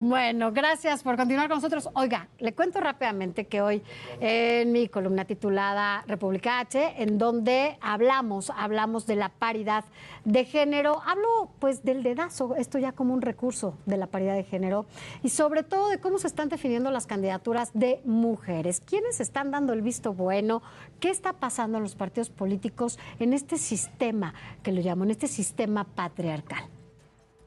Bueno, gracias por continuar con nosotros. Oiga, le cuento rápidamente que hoy en mi columna titulada República H, en donde hablamos de la paridad de género, hablo pues del dedazo, esto ya como un recurso de la paridad de género y sobre todo de cómo se están definiendo las candidaturas de mujeres, quiénes están dando el visto bueno, qué está pasando en los partidos políticos en este sistema, que lo llamo, en este sistema patriarcal.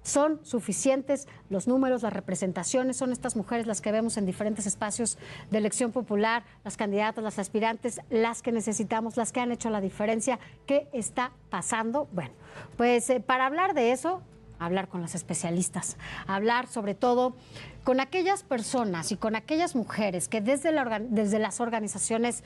¿Son suficientes los números, las representaciones? ¿Son estas mujeres las que vemos en diferentes espacios de elección popular, las candidatas, las aspirantes, las que necesitamos, las que han hecho la diferencia? ¿Qué está pasando? Bueno, pues para hablar de eso, hablar con las especialistas, hablar sobre todo con aquellas personas y con aquellas mujeres que desde las organizaciones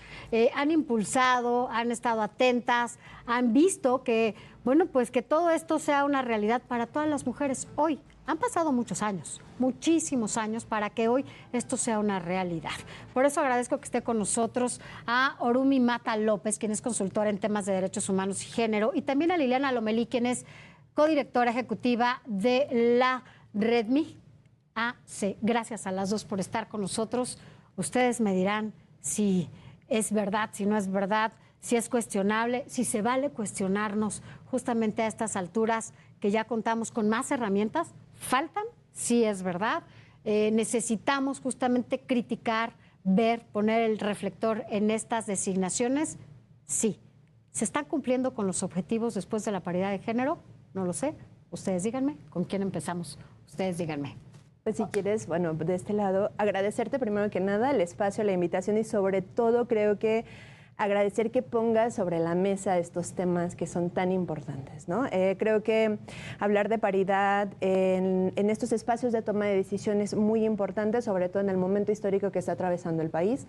han impulsado, han estado atentas, han visto que, bueno, pues que todo esto sea una realidad para todas las mujeres hoy. Han pasado muchos años, muchísimos años, para que hoy esto sea una realidad. Por eso agradezco que esté con nosotros a Orumi Mata López, quien es consultora en temas de derechos humanos y género, y también a Liliana Lomelí, quien es codirectora ejecutiva de la Redmi AC. Gracias a las dos por estar con nosotros. Ustedes me dirán si es verdad, si no es verdad, si es cuestionable, si se vale cuestionarnos justamente a estas alturas que ya contamos con más herramientas. ¿Faltan? Sí es verdad. Necesitamos justamente criticar, ver, poner el reflector en estas designaciones. Sí. ¿Se están cumpliendo con los objetivos después de la paridad de género? No lo sé. Ustedes díganme. ¿Con quién empezamos? Ustedes díganme. Pues si quieres, bueno, de este lado, agradecerte primero que nada el espacio, la invitación y sobre todo creo que agradecer que pongas sobre la mesa estos temas que son tan importantes, ¿no? Creo que hablar de paridad en estos espacios de toma de decisiones es muy importante, sobre todo en el momento histórico que está atravesando el país.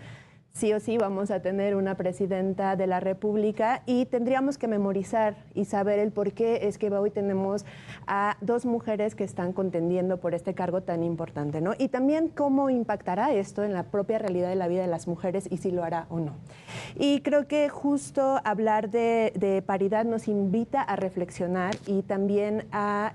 Sí o sí vamos a tener una presidenta de la República y tendríamos que memorizar y saber el por qué es que hoy tenemos a dos mujeres que están contendiendo por este cargo tan importante, ¿no? Y también cómo impactará esto en la propia realidad de la vida de las mujeres y si lo hará o no. Y creo que justo hablar de paridad nos invita a reflexionar y también a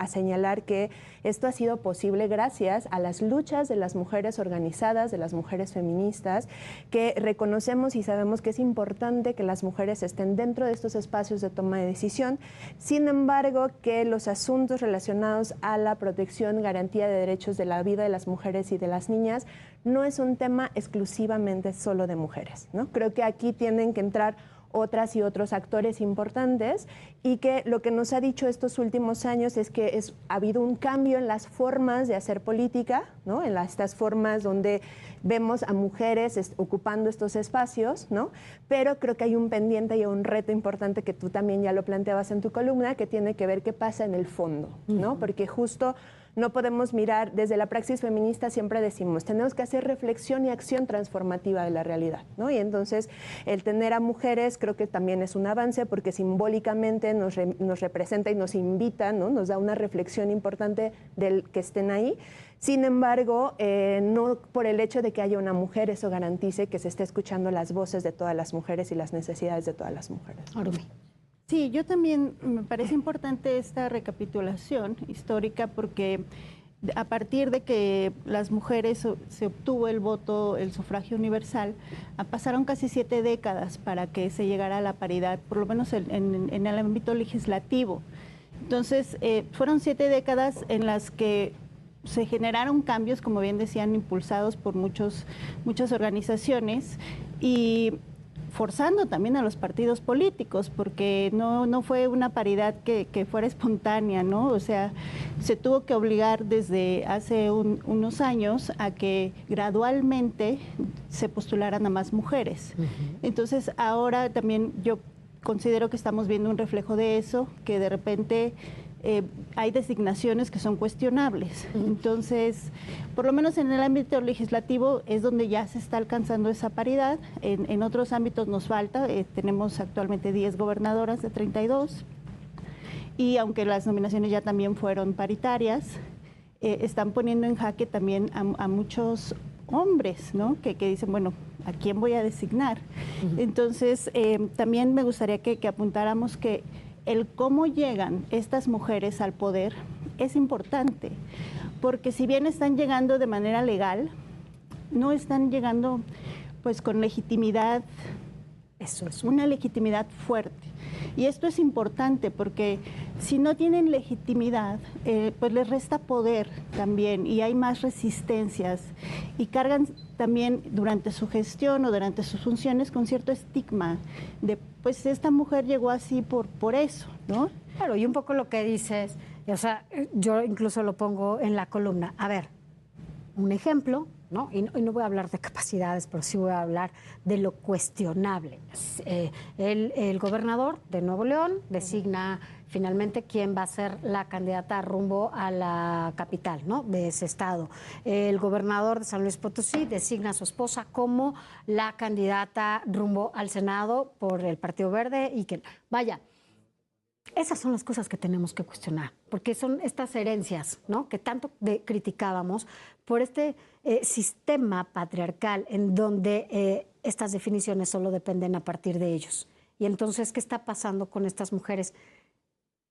señalar que esto ha sido posible gracias a las luchas de las mujeres organizadas, de las mujeres feministas, que reconocemos y sabemos que es importante que las mujeres estén dentro de estos espacios de toma de decisión. Sin embargo, que los asuntos relacionados a la protección, garantía de derechos de la vida de las mujeres y de las niñas no es un tema exclusivamente solo de mujeres, ¿no? Creo que aquí tienen que entrar otras y otros actores importantes y que lo que nos ha dicho estos últimos años es que ha habido un cambio en las formas de hacer política, ¿no? En estas formas donde vemos a mujeres ocupando estos espacios, ¿no? Pero creo que hay un pendiente y un reto importante que tú también ya lo planteabas en tu columna, que tiene que ver qué pasa en el fondo, ¿no? Porque justo no podemos mirar, desde la praxis feminista siempre decimos, tenemos que hacer reflexión y acción transformativa de la realidad, ¿no? Y entonces el tener a mujeres creo que también es un avance porque simbólicamente nos representa y nos invita, ¿no? Nos da una reflexión importante del que estén ahí. Sin embargo, no por el hecho de que haya una mujer eso garantice que se esté escuchando las voces de todas las mujeres y las necesidades de todas las mujeres. Orumi. Sí, yo también me parece importante esta recapitulación histórica porque a partir de que las mujeres se obtuvo el voto, el sufragio universal, pasaron casi 7 décadas para que se llegara a la paridad, por lo menos en el ámbito legislativo. Entonces, fueron 7 décadas en las que se generaron cambios, como bien decían, impulsados por muchas organizaciones y forzando también a los partidos políticos, porque no fue una paridad que fuera espontánea, ¿no? O sea, se tuvo que obligar desde hace unos años a que gradualmente se postularan a más mujeres. Entonces, ahora también yo considero que estamos viendo un reflejo de eso, que de repente hay designaciones que son cuestionables. Entonces, por lo menos en el ámbito legislativo es donde ya se está alcanzando esa paridad. En otros ámbitos nos falta. Tenemos actualmente 10 gobernadoras de 32. Y aunque las nominaciones ya también fueron paritarias, están poniendo en jaque también a muchos hombres, ¿no? Que dicen, bueno, ¿a quién voy a designar? Entonces, también me gustaría que apuntáramos que el cómo llegan estas mujeres al poder es importante, porque si bien están llegando de manera legal, no están llegando pues con legitimidad. Eso es una legitimidad fuerte. Y esto es importante porque si no tienen legitimidad, pues les resta poder también y hay más resistencias y cargan también durante su gestión o durante sus funciones con cierto estigma de, pues esta mujer llegó así por eso, ¿no? Claro, y un poco lo que dices, o sea, yo incluso lo pongo en la columna. A ver, un ejemplo, ¿no? Y no voy a hablar de capacidades, pero sí voy a hablar de lo cuestionable. El gobernador de Nuevo León designa finalmente quién va a ser la candidata rumbo a la capital, ¿no?, de ese estado. El gobernador de San Luis Potosí designa a su esposa como la candidata rumbo al Senado por el Partido Verde y que, vaya, esas son las cosas que tenemos que cuestionar, porque son estas herencias, ¿no?, que tanto criticábamos por este sistema patriarcal en donde estas definiciones solo dependen a partir de ellos. Y entonces, ¿qué está pasando con estas mujeres?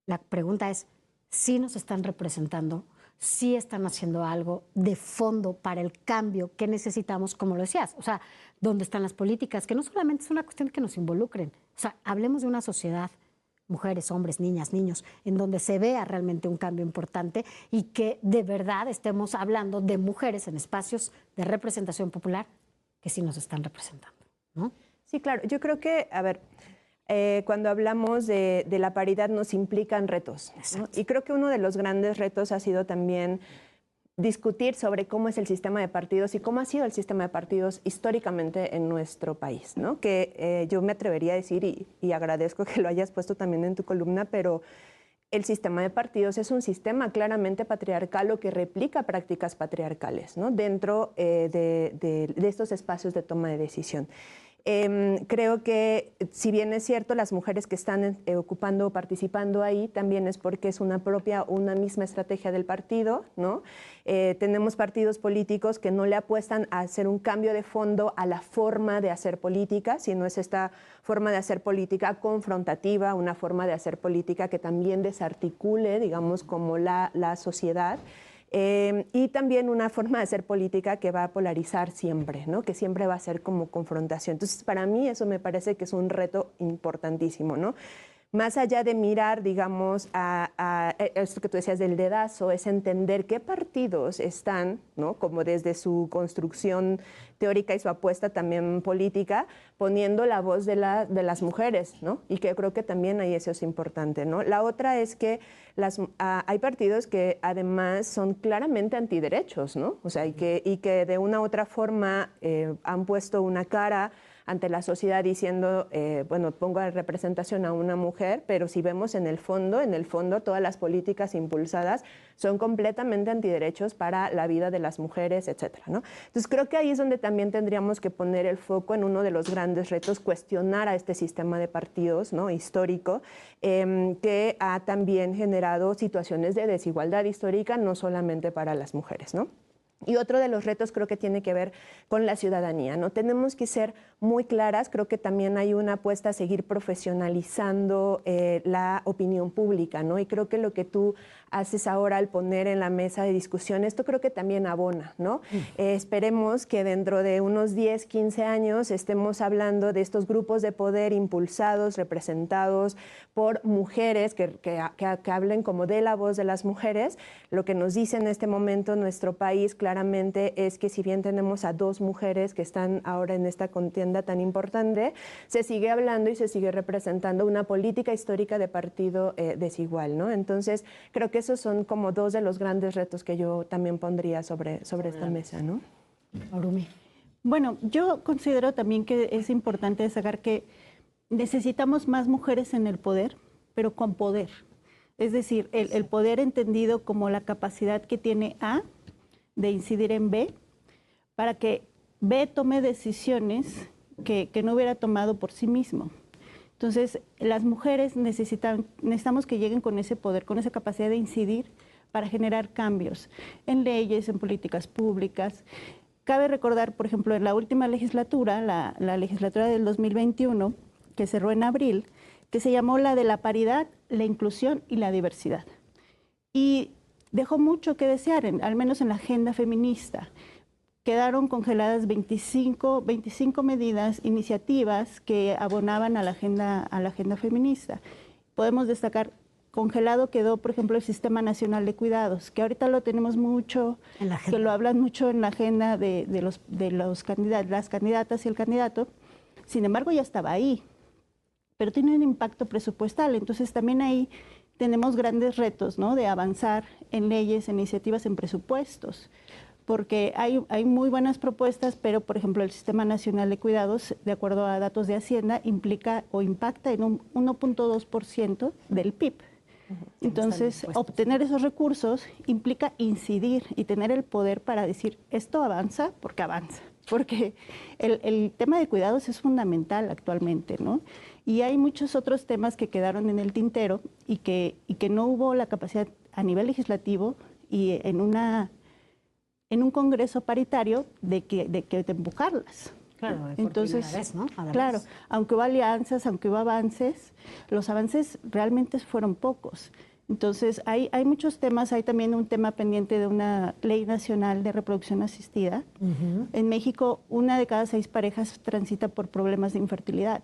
La pregunta es, ¿sí nos están representando? ¿Sí están haciendo algo de fondo para el cambio que necesitamos, como lo decías? O sea, ¿dónde están las políticas? Que no solamente es una cuestión de que nos involucren. O sea, hablemos de una sociedad, mujeres, hombres, niñas, niños, en donde se vea realmente un cambio importante y que de verdad estemos hablando de mujeres en espacios de representación popular que sí nos están representando, ¿no? Sí, claro. Yo creo que, a ver, cuando hablamos de la paridad nos implican retos, ¿no? Y creo que uno de los grandes retos ha sido también discutir sobre cómo es el sistema de partidos y cómo ha sido el sistema de partidos históricamente en nuestro país, ¿no? Que yo me atrevería a decir, y agradezco que lo hayas puesto también en tu columna, pero el sistema de partidos es un sistema claramente patriarcal o que replica prácticas patriarcales, ¿no?, dentro de estos espacios de toma de decisión. Creo que, si bien es cierto, las mujeres que están ocupando o participando ahí también es porque es una misma estrategia del partido, ¿no? Tenemos partidos políticos que no le apuestan a hacer un cambio de fondo a la forma de hacer política, sino es esta forma de hacer política confrontativa, una forma de hacer política que también desarticule, digamos, como la sociedad. Y también una forma de hacer política que va a polarizar siempre, ¿no?, que siempre va a ser como confrontación. Entonces, para mí eso me parece que es un reto importantísimo, ¿no? Más allá de mirar, digamos, a esto que tú decías del dedazo, es entender qué partidos están, ¿no?, como desde su construcción teórica y su apuesta también política, poniendo la voz de las mujeres, ¿no? Y que creo que también ahí eso es importante, ¿no? La otra es que hay partidos que además son claramente antiderechos, ¿no? O sea, y que de una u otra forma han puesto una cara ante la sociedad diciendo, bueno, pongo en representación a una mujer, pero si vemos en el fondo todas las políticas impulsadas son completamente antiderechos para la vida de las mujeres, etcétera, ¿no? Entonces creo que ahí es donde también tendríamos que poner el foco en uno de los grandes retos, cuestionar a este sistema de partidos, ¿no?, histórico, que ha también generado situaciones de desigualdad histórica, no solamente para las mujeres, ¿no? Y otro de los retos creo que tiene que ver con la ciudadanía, ¿no? Tenemos que ser muy claras, creo que también hay una apuesta a seguir profesionalizando la opinión pública, ¿no? Y creo que lo que tú haces ahora al poner en la mesa de discusión, esto creo que también abona, ¿no? Esperemos que dentro de unos 10, 15 años estemos hablando de estos grupos de poder impulsados, representados por mujeres que hablen como de la voz de las mujeres. Lo que nos dice en este momento nuestro país claramente es que si bien tenemos a 2 mujeres que están ahora en esta contienda tan importante, se sigue hablando y se sigue representando una política histórica de partido desigual, ¿no? Entonces, creo que esos son como 2 de los grandes retos que yo también pondría sobre esta mesa, ¿no? Arumi. Bueno, yo considero también que es importante destacar que necesitamos más mujeres en el poder, pero con poder. Es decir, el poder entendido como la capacidad que tiene A de incidir en B, para que B tome decisiones que no hubiera tomado por sí mismo. Entonces, las mujeres necesitamos que lleguen con ese poder, con esa capacidad de incidir para generar cambios en leyes, en políticas públicas. Cabe recordar, por ejemplo, en la última legislatura, la legislatura del 2021, que cerró en abril, que se llamó la de la paridad, la inclusión y la diversidad. Y dejó mucho que desear, al menos en la agenda feminista. Quedaron congeladas 25 medidas, iniciativas que abonaban a la agenda feminista. Podemos destacar, congelado quedó, por ejemplo, el Sistema Nacional de Cuidados, que ahorita lo tenemos mucho, que lo hablan mucho en la agenda de los candidatos, las candidatas y el candidato. Sin embargo, ya estaba ahí, pero tiene un impacto presupuestal. Entonces, también ahí tenemos grandes retos, ¿no?, de avanzar en leyes, en iniciativas, en presupuestos, porque hay muy buenas propuestas, pero, por ejemplo, el Sistema Nacional de Cuidados, de acuerdo a datos de Hacienda, implica o impacta en un 1.2% del PIB. Entonces, obtener esos recursos implica incidir y tener el poder para decir, esto avanza, porque el tema de cuidados es fundamental actualmente, ¿no? Y hay muchos otros temas que quedaron en el tintero y que no hubo la capacidad a nivel legislativo y en un congreso paritario de empujarlas. Claro, entonces, vez, ¿no? Claro, aunque hubo alianzas, aunque hubo avances, los avances realmente fueron pocos. Entonces, hay muchos temas, hay también un tema pendiente de una ley nacional de reproducción asistida. En México, 1 de cada 6 parejas transita por problemas de infertilidad.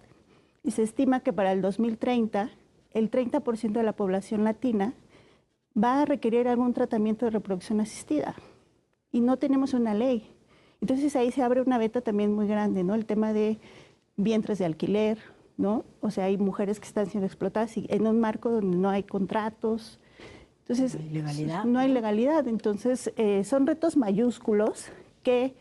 Y se estima que para el 2030, el 30% de la población latina va a requerir algún tratamiento de reproducción asistida. Y no tenemos una ley. Entonces ahí se abre una veta también muy grande, ¿no? El tema de vientres de alquiler, ¿no? O sea, hay mujeres que están siendo explotadas en un marco donde no hay contratos. Entonces, no hay legalidad. No hay legalidad. Entonces, son retos mayúsculos que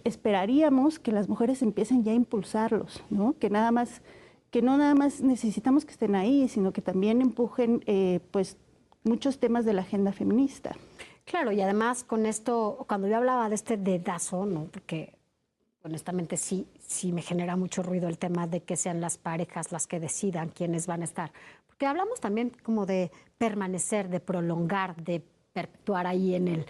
esperaríamos que las mujeres empiecen ya a impulsarlos, ¿no? Que no nada más necesitamos que estén ahí, sino que también empujen, pues, muchos temas de la agenda feminista. Claro, y además con esto, cuando yo hablaba de este dedazo, ¿no? Porque honestamente sí me genera mucho ruido el tema de que sean las parejas las que decidan quiénes van a estar. Porque hablamos también como de permanecer, de prolongar, de perpetuar ahí en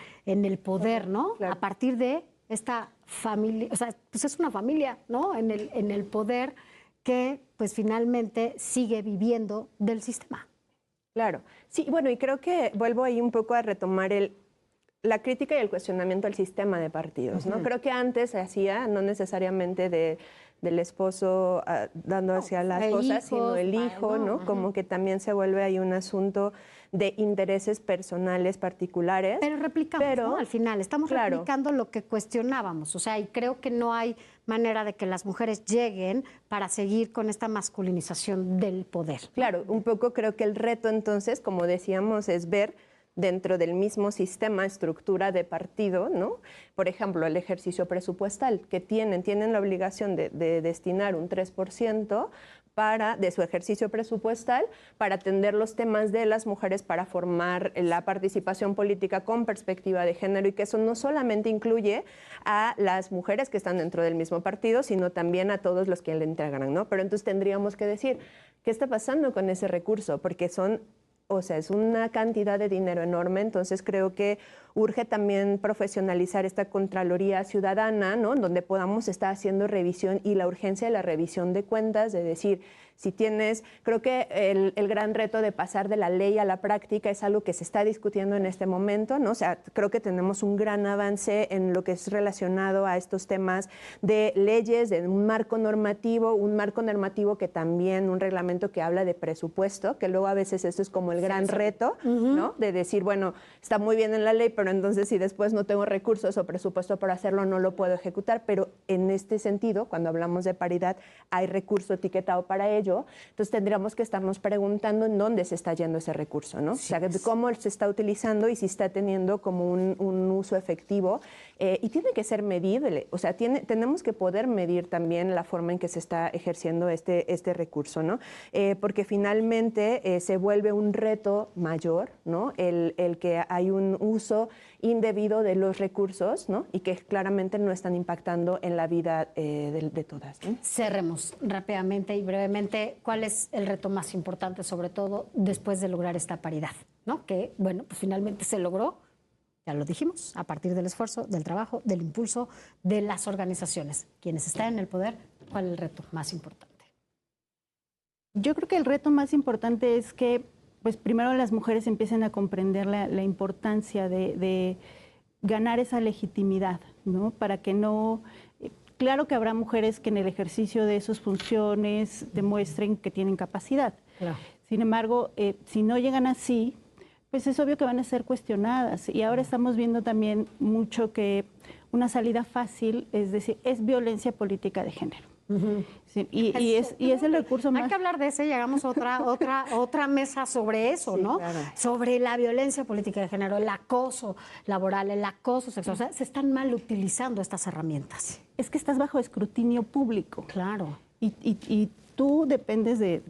el poder, ¿no? Claro. A partir de esta familia, o sea, pues es una familia, ¿no? En el poder que pues finalmente sigue viviendo del sistema. Claro, sí, bueno, y creo que vuelvo ahí un poco a retomar la crítica y el cuestionamiento al sistema de partidos, ¿no? Creo que antes se hacía, no necesariamente del esposo dando hacia la esposa, sino el hijo, ¿no? Como que también se vuelve ahí un asunto de intereses personales particulares. Pero replicamos, ¿no? Al final, estamos replicando lo que cuestionábamos, o sea, y creo que no hay manera de que las mujeres lleguen para seguir con esta masculinización del poder. Claro, un poco creo que el reto entonces, como decíamos, es ver dentro del mismo sistema, estructura de partido, ¿no? Por ejemplo, el ejercicio presupuestal, que tienen la obligación de destinar un 3% de su ejercicio presupuestal para atender los temas de las mujeres, para formar la participación política con perspectiva de género, y que eso no solamente incluye a las mujeres que están dentro del mismo partido, sino también a todos los que le integran, ¿no? Pero entonces tendríamos que decir, ¿qué está pasando con ese recurso? Porque es una cantidad de dinero enorme, entonces creo que urge también profesionalizar esta Contraloría Ciudadana, ¿no? Donde podamos estar haciendo revisión, y la urgencia de la revisión de cuentas, de decir, si tienes, creo que el gran reto de pasar de la ley a la práctica es algo que se está discutiendo en este momento, ¿no? O sea, creo que tenemos un gran avance en lo que es relacionado a estos temas de leyes, de un marco normativo que también, un reglamento que habla de presupuesto, que luego a veces eso es como el gran reto, ¿no? De decir, bueno, está muy bien en la ley, pero entonces si después no tengo recursos o presupuesto para hacerlo, no lo puedo ejecutar. Pero en este sentido, cuando hablamos de paridad, hay recurso etiquetado para ello. Entonces tendríamos que estarnos preguntando en dónde se está yendo ese recurso, ¿no? Sí, o sea, cómo se está utilizando y si está teniendo como un uso efectivo. Y tiene que ser medible, o sea, tenemos que poder medir también la forma en que se está ejerciendo este recurso, ¿no? Porque finalmente se vuelve un reto mayor, ¿no? El que hay un uso indebido de los recursos, ¿no? Y que claramente no están impactando en la vida de todas, ¿no? Cerremos rápidamente y brevemente, ¿cuál es el reto más importante, sobre todo después de lograr esta paridad, ¿no? Que, bueno, pues finalmente se logró. Ya lo dijimos, a partir del esfuerzo, del trabajo, del impulso de las organizaciones. Quienes están en el poder, ¿cuál es el reto más importante? Yo creo que el reto más importante es que pues primero las mujeres empiecen a comprender la importancia de ganar esa legitimidad, ¿no? Para que no... Claro que habrá mujeres que en el ejercicio de sus funciones demuestren que tienen capacidad. Claro. Sin embargo, si no llegan así, pues es obvio que van a ser cuestionadas. Y ahora estamos viendo también mucho que una salida fácil, es decir, es violencia política de género. Sí, y es el recurso más... Hay que hablar de eso y hagamos otra mesa sobre eso, Sí, ¿no? claro. Sobre la violencia política de género, el acoso laboral, el acoso sexual. O sea, se están mal utilizando estas herramientas. Es que estás bajo escrutinio público. Claro. Y tú dependes de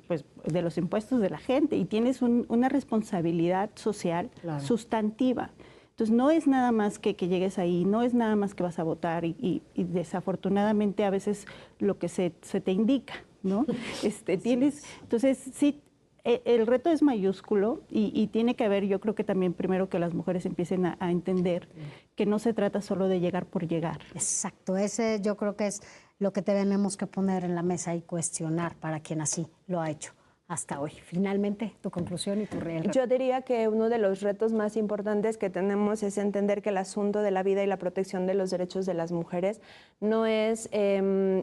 los impuestos de la gente y tienes una responsabilidad social sustantiva. Entonces, no es nada más que llegues ahí, no es nada más que vas a votar y desafortunadamente a veces lo que se te indica, ¿no? Entonces, sí, el reto es mayúsculo y tiene que haber, yo creo que también primero que las mujeres empiecen a entender que no se trata solo de llegar por llegar. Exacto, ese yo creo que es lo que tenemos que poner en la mesa y cuestionar para quien así lo ha hecho hasta hoy. Finalmente, tu conclusión y tu real. Yo diría que uno de los retos más importantes que tenemos es entender que el asunto de la vida y la protección de los derechos de las mujeres no es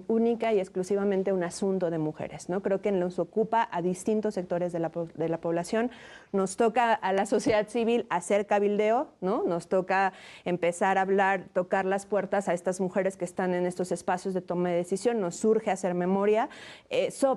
única y exclusivamente un asunto de mujeres, ¿no? Creo que nos ocupa a distintos sectores de la población. Nos toca a la sociedad civil hacer cabildeo, ¿no? Nos toca empezar a hablar, tocar las puertas a estas mujeres que están en estos espacios de toma de decisión. Nos surge hacer memoria,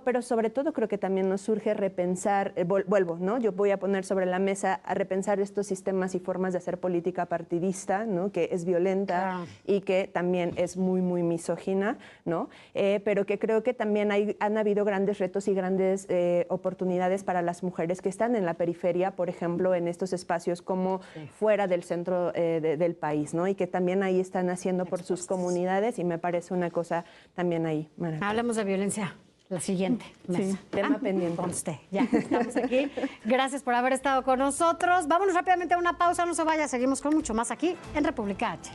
pero sobre todo creo que también nos surge repensar, vuelvo, ¿no? Yo voy a poner sobre la mesa a repensar estos sistemas y formas de hacer política partidista, ¿no? Que es violenta y que también es muy, muy misógina, ¿no? Pero que creo que también han habido grandes retos y grandes oportunidades para las mujeres que están en la periferia, por ejemplo, en estos espacios como fuera del centro del país, ¿no? Y que también ahí están haciendo por sus comunidades y me parece una cosa también ahí maravillosa. Hablemos de violencia. La siguiente mesa. Tema pendiente. Conste, ya estamos aquí. Gracias por haber estado con nosotros. Vámonos rápidamente a una pausa, no se vaya, seguimos con mucho más aquí en República H.